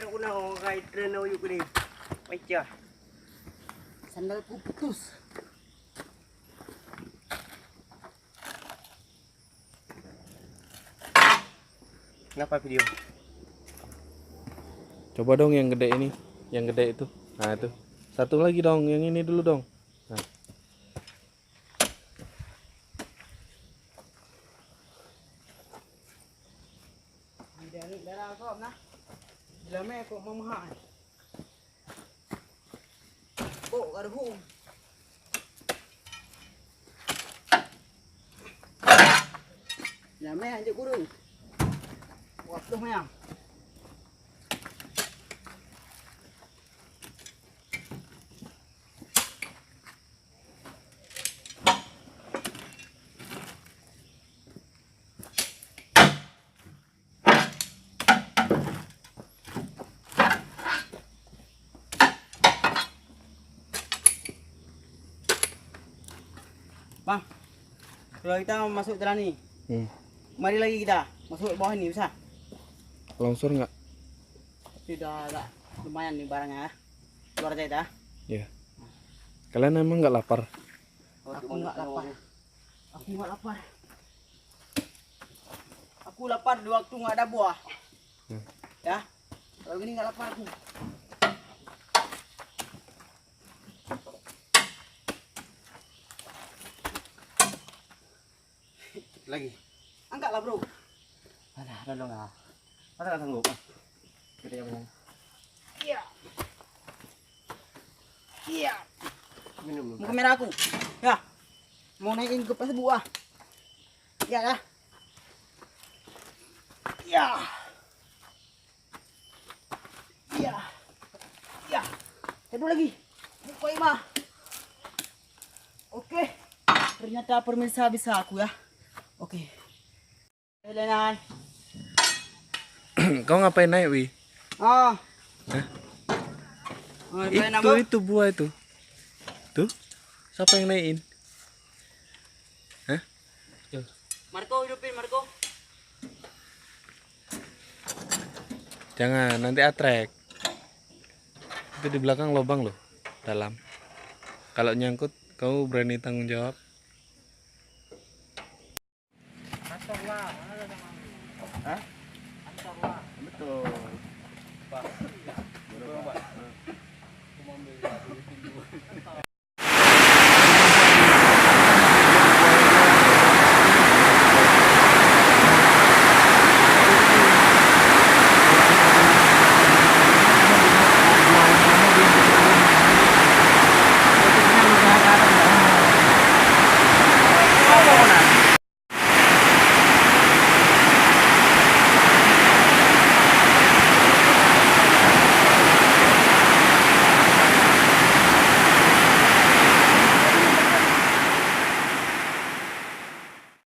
aku nak kait tren yuk ni. Pecah. Sandalku putus. Kenapa video? Coba dong yang gede ini, yang gede itu. Nah itu. Satu lagi dong, yang ini dulu dong. Nah. Dari darah kau nah. Lama kau mamah. Oh, garhu. Lama aja kurung. Waktu mayang. Bang, kalau kita masuk jalan ni, mari lagi kita masuk bawah ni bisa? Longsor nggak? Tidak, lumayan nih barangnya. Keluar aja dah. Ya. Kalian emang nggak lapar? Aku nggak lapar. Aku nggak lapar. Aku lapar di waktu nggak ada buah. Ya, kalau gini nggak lapar aku. Lagi. Angkatlah, bro. Ada dong ah. Masa nggak sanggup? Gede yang mana? Iya. Iya. Minum. Mau kamera aku. Ya. Mau naikin ke pas buah. Ya dah. Ya. Ya. Ya. Satu lagi. Buka imah. Oke. Ternyata pemirsa bisa aku ya. Oke. Lenan. Kau ngapain naik, Wi? Ah. Hah? Oh, Itu buah itu. Tuh. Siapa yang naikin? Hah? Marco, hidupin Marco. Jangan, nanti atrek. Itu di belakang lubang loh, dalam. Kalau nyangkut, kamu berani tanggung jawab? Kantor lah, mana ada sama? Hah? Kantor lah. Betul. Pak. Berapa, Pak? Mau ambil